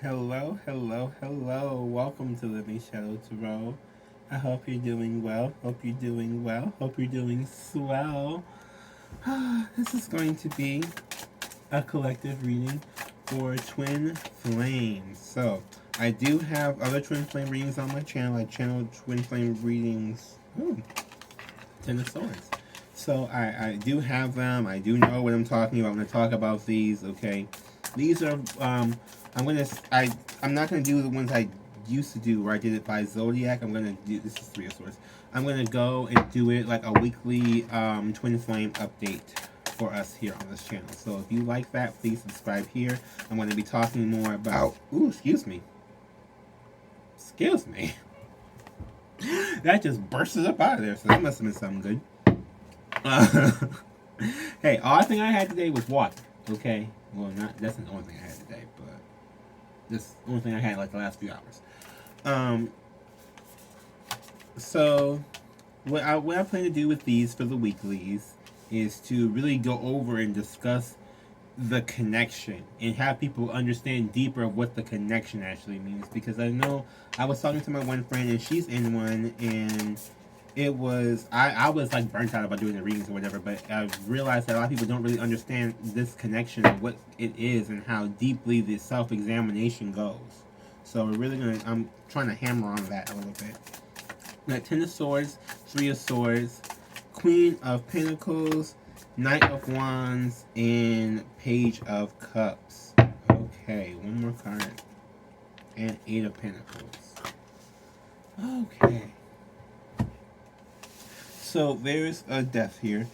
Hello, hello, hello. Welcome to Living Shadow Tarot. I hope you're doing well. Hope you're doing well. Hope you're doing swell. This is going to be a collective reading for twin flames. So, I do have other twin flame readings on my channel. I channel twin flame readings. Ooh, Ten of Swords. So, I do have them. I do know what I'm talking about when I talk about these, okay? These are, I'm not gonna do the ones I used to do where I did it by zodiac. I'm gonna do, this is Three of Swords. I'm gonna go and do it like a weekly twin flame update for us here on this channel. So if you like that, please subscribe here. I'm gonna be talking more about, ooh, excuse me. Excuse me. That just bursted up out of there, so that must have been something good. Hey, all thing I had today was water, okay? Well, that's the only thing I had today, but this only thing I had like the last few hours. So what I plan to do with these for the weeklies is to really go over and discuss the connection and have people understand deeper of what the connection actually means. Because I know I was talking to my one friend and she's in one, and it was I was like burnt out about doing the readings or whatever, but I realized that a lot of people don't really understand this connection of what it is and how deeply the self-examination goes. So we're really I'm trying to hammer on that a little bit. We got Ten of Swords, Three of Swords, Queen of Pentacles, Knight of Wands, and Page of Cups. Okay, one more card. And Eight of Pentacles. Okay. So there's a death here.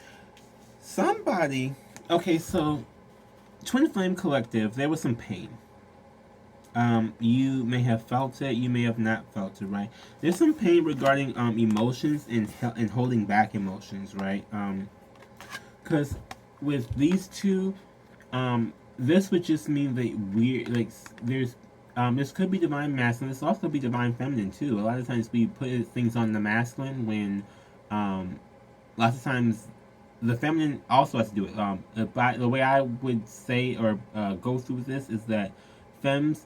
Somebody, okay, so Twin Flame Collective, there was some pain. You may have felt it, you may have not felt it, right? There's some pain regarding emotions and holding back emotions, right? Because with these two, this would just mean that this could be divine masculine. This also could be divine feminine too. A lot of times we put things on the masculine when, lots of times the feminine also has to do it. The way I would say or go through this is that femmes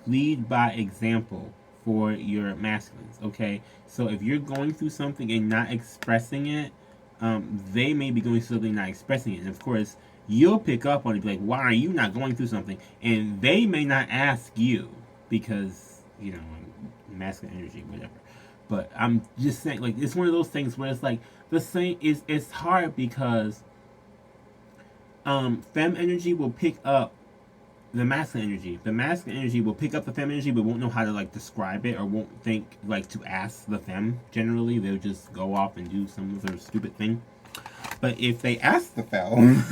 lead by example for your masculines. Okay, so if you're going through something and not expressing it, they may be going through something not expressing it, and of course you'll pick up on it, be like, why are you not going through something? And they may not ask you because, you know, masculine energy, whatever. But I'm just saying, like, it's one of those things where it's like the same is, it's hard because fem energy will pick up the masculine energy. The masculine energy will pick up the fem energy but won't know how to like describe it, or won't think like to ask the fem. Generally they'll just go off and do some sort of stupid thing. But if they ask the fem,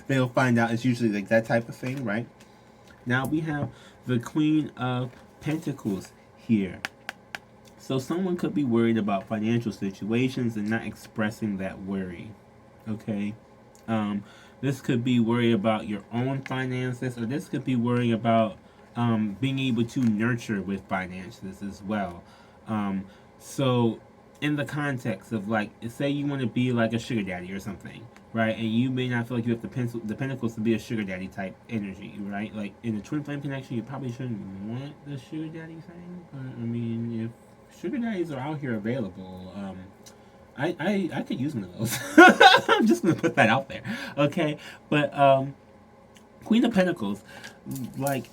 they'll find out it's usually like that type of thing, right? Now we have the Queen of Pentacles here. So someone could be worried about financial situations and not expressing that worry. Okay? This could be worry about your own finances, or this could be worry about being able to nurture with finances as well. So in the context of, like, say you want to be like a sugar daddy or something, right? And you may not feel like you have the pentacles to be a sugar daddy type energy, right? Like in the twin flame connection, you probably shouldn't want the sugar daddy thing. But I mean, if sugar daddies are out here available, I could use one of those. I'm just gonna put that out there, okay? But Queen of Pentacles, like,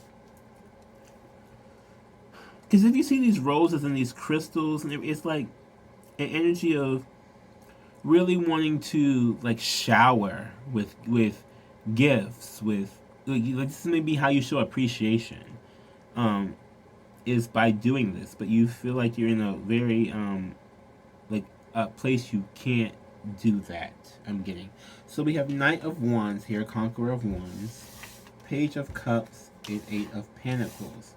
because if you see these roses and these crystals, and it's like an energy of really wanting to like shower with gifts, with like this may be how you show appreciation, is by doing this. But you feel like you're in a very like a place you can't do that. I'm getting. So we have Knight of Wands here, Conqueror of Wands, Page of Cups, and Eight of Pentacles.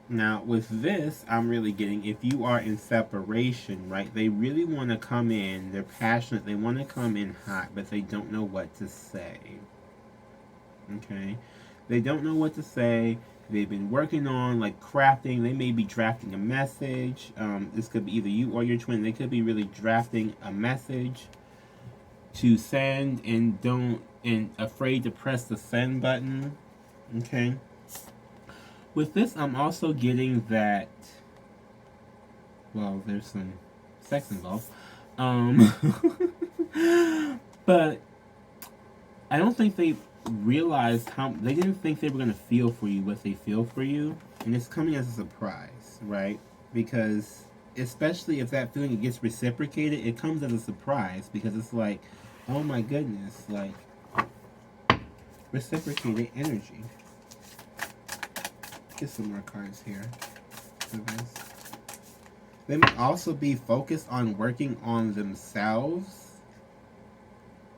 Now, with this, I'm really getting, if you are in separation, right, they really want to come in, they're passionate, they want to come in hot, but they don't know what to say. Okay? They don't know what to say. They've been working on, like, crafting. They may be drafting a message. This could be either you or your twin. They could be really drafting a message to send and afraid to press the send button. Okay? With this, I'm also getting that, well, there's some sex involved. Um, but I don't think they realized how, they didn't think they were going to feel for you what they feel for you. And it's coming as a surprise, right? Because, especially if that feeling gets reciprocated, it comes as a surprise because it's like, oh my goodness, like, reciprocated energy. Get some more cards here for this. They may also be focused on working on themselves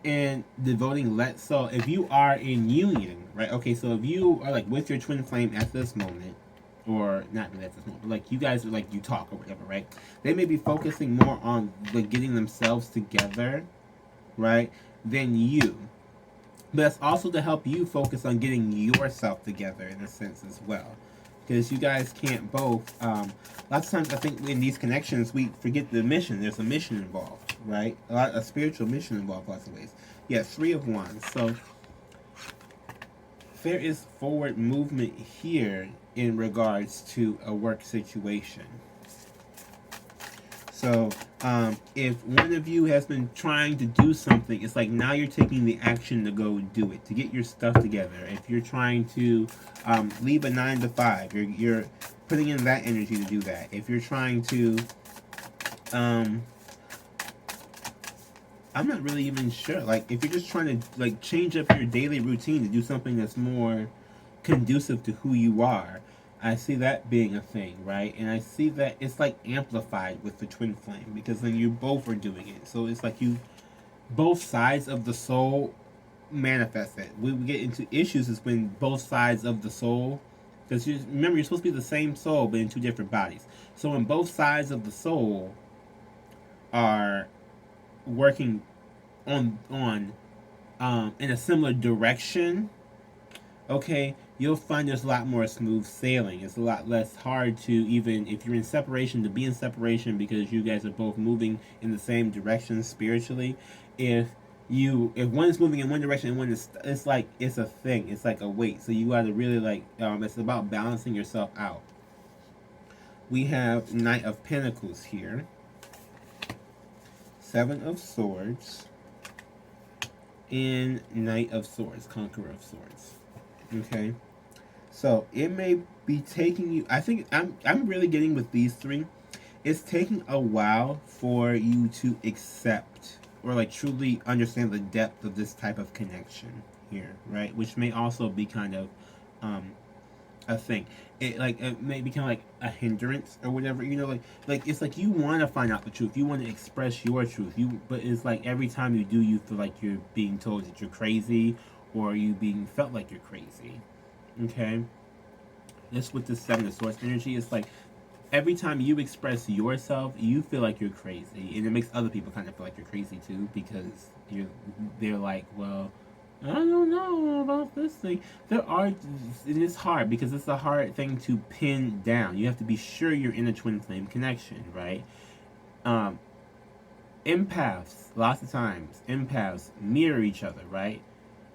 and devoting so if you are in union, right? Okay, so if you are like with your twin flame at this moment, or not at this moment, but like you guys are like you talk or whatever, right? They may be focusing more on like getting themselves together, right, than you. But that's also to help you focus on getting yourself together in a sense as well. Because you guys can't both. Lots of times, I think in these connections, we forget the mission. There's a mission involved, right? A spiritual mission involved, lots of ways. Yeah, 3 of Wands. So there is forward movement here in regards to a work situation. So if one of you has been trying to do something, it's like now you're taking the action to go do it, to get your stuff together. If you're trying to leave a 9 to 5, you're putting in that energy to do that. If you're trying to, I'm not really even sure. Like if you're just trying to like change up your daily routine to do something that's more conducive to who you are, I see that being a thing, right? And I see that it's like amplified with the twin flame because then you both are doing it. So it's like you, both sides of the soul manifest it. We get into issues is when both sides of the soul, because you remember you're supposed to be the same soul but in 2 different bodies. So when both sides of the soul are working on in a similar direction, okay, you'll find there's a lot more smooth sailing. It's a lot less hard to, even if you're in separation, to be in separation because you guys are both moving in the same direction spiritually. If one is moving in one direction and one is, it's like it's a thing. It's like a weight. So you got to really like it's about balancing yourself out. We have Knight of Pentacles here, 7 of Swords, and Knight of Swords, Conqueror of Swords. Okay, so it may be taking you, I think I'm really getting with these 3, it's taking a while for you to accept or like truly understand the depth of this type of connection here, right? Which may also be kind of a thing. It may become like a hindrance or whatever, you know, like it's like you want to find out the truth, you want to express your truth, but it's like every time you do, you feel like you're being told that you're crazy, or you being felt like you're crazy. Okay, this with the 7 of Swords energy, it's like every time you express yourself, you feel like you're crazy, and it makes other people kind of feel like you're crazy too, because they're like, well, I don't know about this thing. There are, and it's hard because it's a hard thing to pin down. You have to be sure you're in a twin flame connection, right? Empaths, lots of times, empaths mirror each other, right?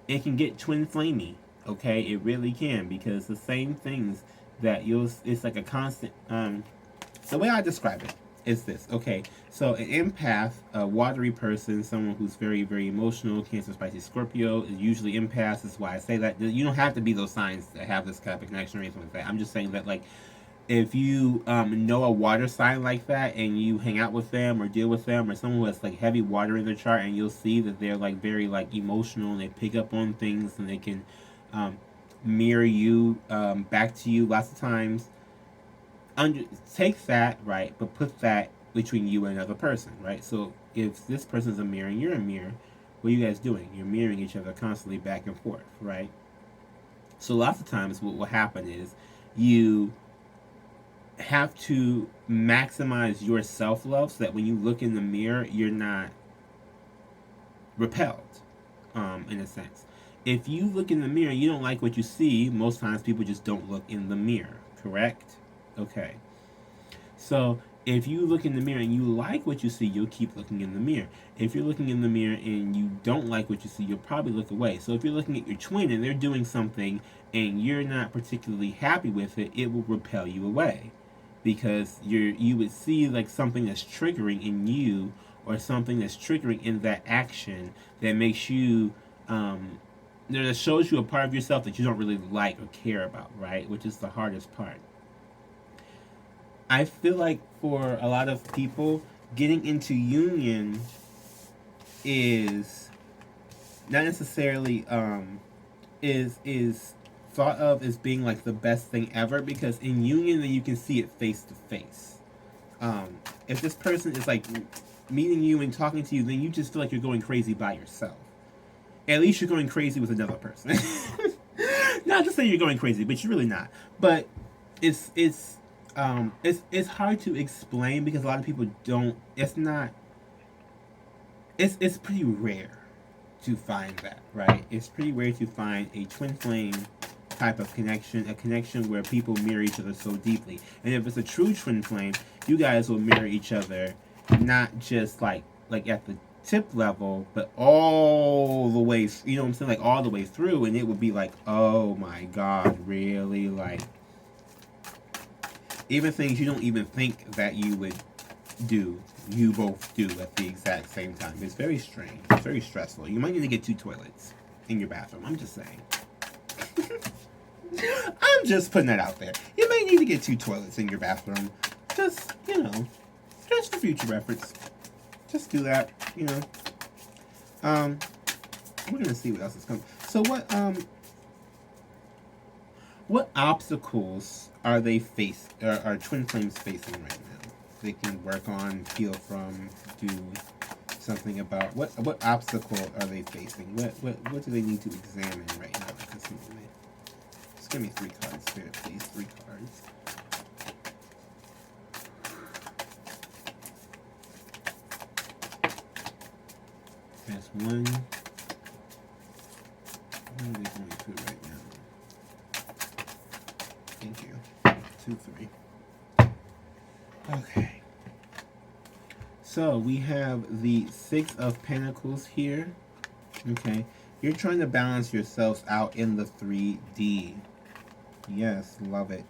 It can get twin flamey, okay? It really can, because the same things that it's like a constant, the way I describe it is this, okay? So an empath, a watery person, someone who's very, very emotional, Cancer, Pisces, Scorpio, is usually empaths. That's why I say that. You don't have to be those signs that have this type of connection or anything like that. I'm just saying that, like, if you know a water sign like that and you hang out with them or deal with them, or someone who has like heavy water in their chart, and you'll see that they're like very like emotional and they pick up on things and they can mirror you back to you lots of times. Take that, right, but put that between you and another person, right? So if this person's a mirror and you're a mirror, what are you guys doing? You're mirroring each other constantly back and forth, right? So lots of times what will happen is you have to maximize your self-love so that when you look in the mirror, you're not repelled, in a sense. If you look in the mirror and you don't like what you see, most times people just don't look in the mirror, correct? Okay. So If you look in the mirror and you like what you see, you'll keep looking in the mirror. If you're looking in the mirror and you don't like what you see, you'll probably look away. So if you're looking at your twin and they're doing something and you're not particularly happy with it, it will repel you away, because you would see like something that's triggering in you, or something that's triggering in that action that makes you that shows you a part of yourself that you don't really like or care about, right? Which is the hardest part. I feel like for a lot of people, getting into union is not necessarily is thought of as being like the best thing ever, because in union then you can see it face to face. If this person is like meeting you and talking to you, then you just feel like you're going crazy by yourself. At least you're going crazy with another person. Not to say you're going crazy, but you're really not. But it's hard to explain, because a lot of people don't. It's not. It's pretty rare to find that, right? It's pretty rare to find a twin flame type of connection, a connection where people mirror each other so deeply. And if it's a true twin flame, you guys will mirror each other, not just like at the tip level, but all the way, you know what I'm saying, like all the way through, and it would be like, oh my god, really? Like, even things you don't even think that you would do, you both do at the exact same time. It's very strange. It's very stressful. You might need to get 2 toilets in your bathroom. I'm just saying. I'm just putting that out there. You may need to get 2 toilets in your bathroom. Just, just for future reference. Just do that, We're gonna see what else is coming. So what obstacles are they are twin flames facing right now? They can work on, heal from, do something about. What obstacle are they facing? What do they need to examine right now at this moment? Just give me 3 cards, Spirit, please. 3 cards. That's 1. What are they going through right now? Thank you. 2, 3. Okay. So we have the 6 of Pentacles here. Okay. You're trying to balance yourselves out in the 3D. Yes, love it.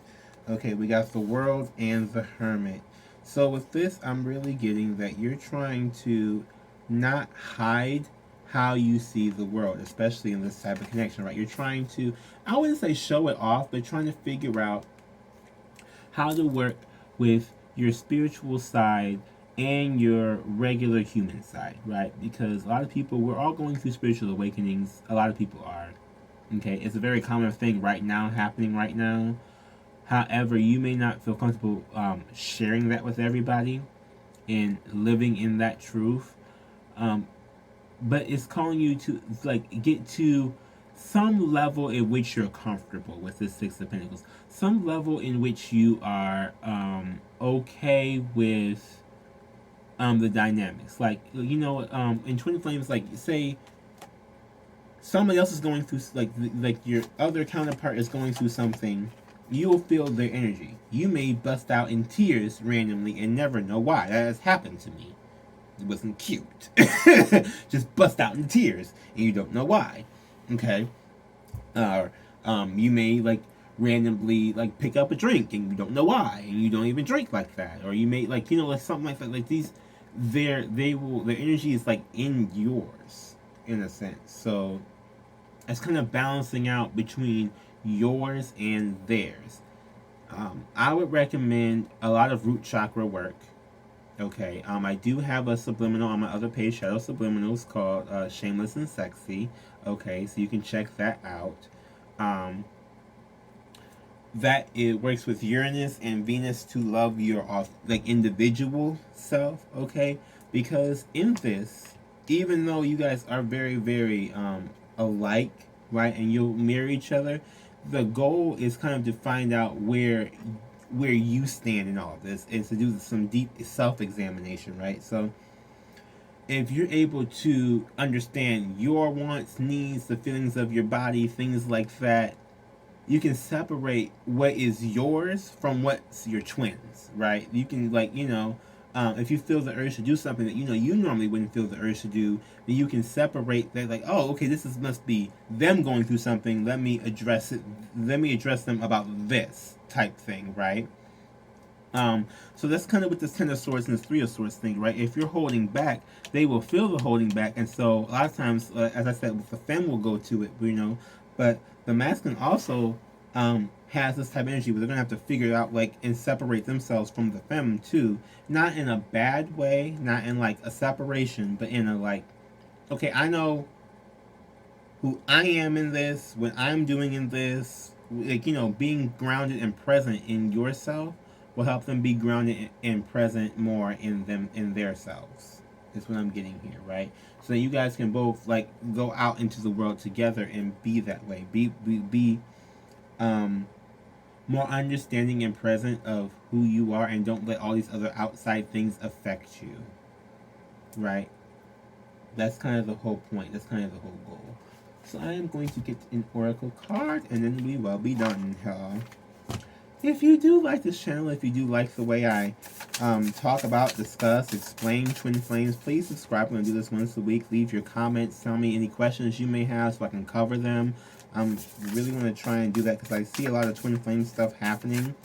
Okay, we got the World and the Hermit. So with this, I'm really getting that you're trying to not hide how you see the world, especially in this type of connection, right? You're trying to, I wouldn't say show it off, but trying to figure out how to work with your spiritual side and your regular human side, right? Because a lot of people, we're all going through spiritual awakenings. A lot of people are. Okay, it's a very common thing right now, happening right now. However, you may not feel comfortable sharing that with everybody and living in that truth. But it's calling you to like get to some level in which you're comfortable with this 6 of Pentacles. Some level in which you are okay with the dynamics. Like, in twin flames, like, say somebody else is going through, like your other counterpart is going through something, you'll feel their energy. You may bust out in tears randomly and never know why. That has happened to me. It wasn't cute. Just bust out in tears and you don't know why. Okay? Or you may like randomly like pick up a drink and you don't know why, and you don't even drink like that. Or you may like like something like that. Like these, their energy is like in yours in a sense. So it's kind of balancing out between yours and theirs. I would recommend a lot of root chakra work. Okay, I do have a subliminal on my other page, Shadow Subliminals, called Shameless and Sexy. Okay, so you can check that out. That it works with Uranus and Venus to love your individual self. Okay, because in this, even though you guys are very, very alike, right, and you'll mirror each other, the goal is kind of to find out where you stand in all of this, and to do some deep self-examination, right? So if you're able to understand your wants, needs, the feelings of your body, things like that, you can separate what is yours from what's your twins, right? You can, like, if you feel the urge to do something that you normally wouldn't feel the urge to do, then you can separate that, like, oh, okay, must be them going through something. Let me address it. Let me address them about this type thing, right? So that's kind of with this Ten of Swords and this Three of Swords thing, right? If you're holding back, they will feel the holding back, and so a lot of times, as I said, the femme will go to it, but the masculine also has this type of energy where they're gonna have to figure it out, like, and separate themselves from the femme too, not in a bad way, not in like a separation, but in a like, okay, I know who I am in this, what I'm doing in this, like, being grounded and present in yourself will help them be grounded and present more in their selves. Is what I'm getting here, right? So that you guys can both, like, go out into the world together and be that way. Be more understanding and present of who you are, and don't let all these other outside things affect you. Right? That's kind of the whole point. That's kind of the whole goal. So I am going to get an oracle card, and then we will be done, y'all. If you do like this channel, if you do like the way I talk about, discuss, explain twin flames, please subscribe. I'm going to do this once a week. Leave your comments. Tell me any questions you may have so I can cover them. I'm really going to try and do that because I see a lot of twin flame stuff happening.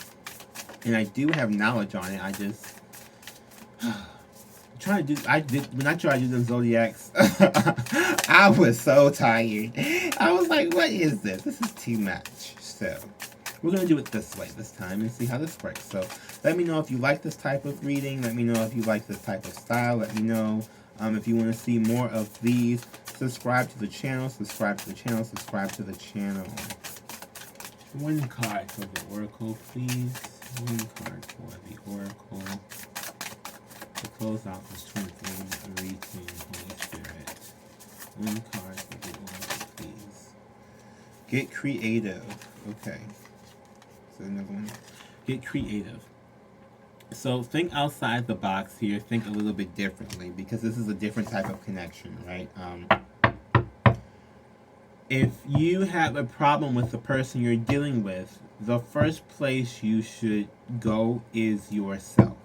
And I do have knowledge on it. I just... when I tried to do them zodiacs, I was so tired. I was like, what is this? This is too much. So... we're going to do it this way this time and see how this works. So let me know if you like this type of reading. Let me know if you like this type of style. Let me know if you want to see more of these. Subscribe to the channel. Subscribe to the channel. Subscribe to the channel. One card for the oracle, please. One card for the oracle. To close out this twin flame reading, Holy Spirit. One card for the oracle, please. Get creative. Okay. So another one. Get creative. So think outside the box here. Think a little bit differently, because this is a different type of connection, right? If you have a problem with the person you're dealing with, the first place you should go is yourself.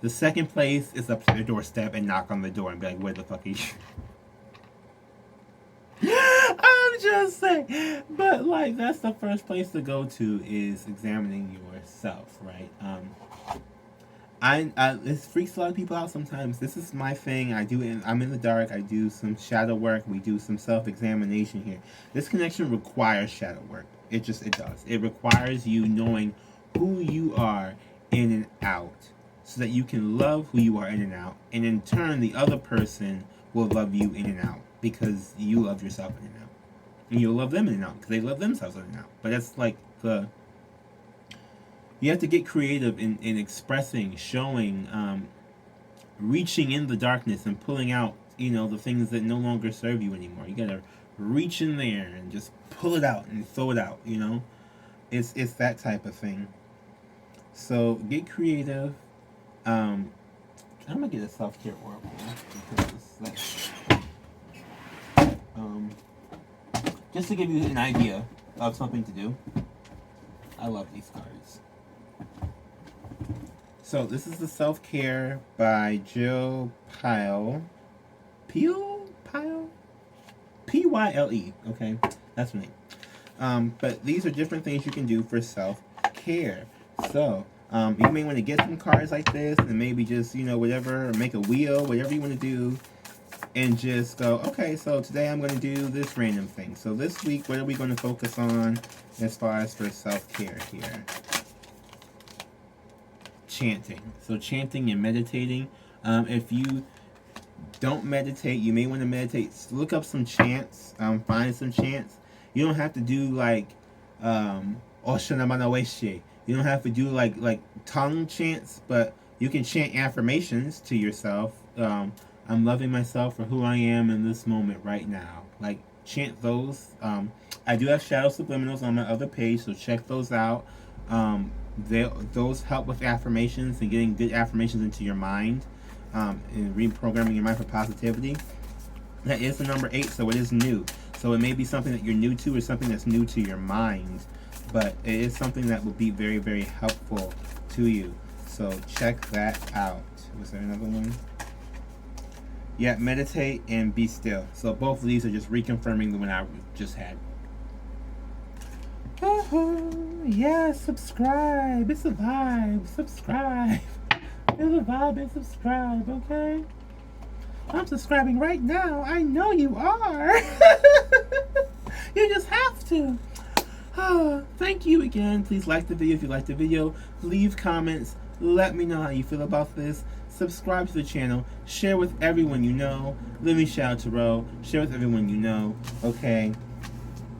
The second place is up to their doorstep and knock on the door and be like, where the fuck are you? I'm just saying. But, like, that's the first place to go to, is examining yourself, right? It freaks a lot of people out sometimes. This is my thing. I'm in the dark. I do some shadow work. We do some self-examination here. This connection requires shadow work. It does. It requires you knowing who you are in and out, so that you can love who you are in and out, and in turn, the other person will love you in and out, because you love yourself in and out. And you'll love them in and out, because they love themselves in and out. But that's like you have to get creative in expressing, showing, reaching in the darkness and pulling out, the things that no longer serve you anymore. You gotta reach in there and just pull it out and throw it out, It's that type of thing. So get creative. I'm gonna get a self-care oracle, because just to give you an idea of something to do. I love these cards. So this is the Self-Care by Jill Pyle. Pyle? P-Y-L-E. Okay, that's her name. But these are different things you can do for self-care. So you may want to get some cards like this, and maybe just, whatever, or make a wheel, whatever you want to do, and just go, okay, so today I'm going to do this random thing. So this week, what are we going to focus on as far as for self-care here? Chanting. So chanting and meditating. If you don't meditate, you may want to meditate. Look up some chants. Find some chants. You don't have to do like Oshanamanaweshi. You don't have to do like tongue chants, but you can chant affirmations to yourself. I'm loving myself for who I am in this moment right now. Like, chant those. I do have shadow subliminals on my other page, so check those out. Those help with affirmations and getting good affirmations into your mind, and reprogramming your mind for positivity. That is the number 8, so it is new. So it may be something that you're new to, or something that's new to your mind. but it is something that will be very, very helpful to you. So check that out. Was there another one? Yeah, meditate and be still. So both of these are just reconfirming the one I just had. Oh, yeah, subscribe. It's a vibe. Subscribe. It's a vibe and subscribe, okay? I'm subscribing right now. I know you are. You just have to. Thank you again. Please like the video if you liked the video. Leave comments. Let me know how you feel about this. Subscribe to the channel. Share with everyone you know. Let me shout out to Ro. Share with everyone you know. Okay?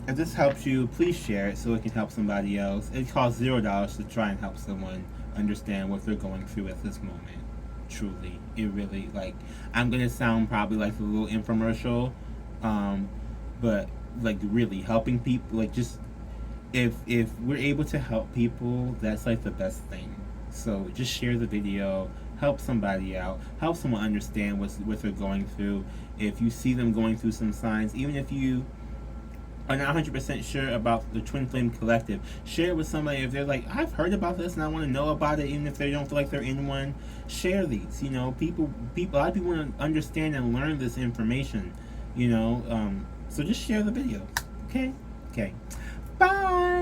If this helps you, please share it so it can help somebody else. It costs $0 to try and help someone understand what they're going through at this moment. Truly. It really, like, I'm going to sound probably like a little infomercial. But, like, really helping people, like, just, if we're able to help people, that's, like, the best thing. So just share the video, help somebody out, help someone understand what they're going through. If you see them going through some signs, even if you are not 100% sure about the Twin Flame Collective, share it with somebody. If they're like, I've heard about this and I want to know about it, even if they don't feel like they're in one, share these. You know, people, a lot of people want to understand and learn this information. You know, so just share the video. Okay. Bye.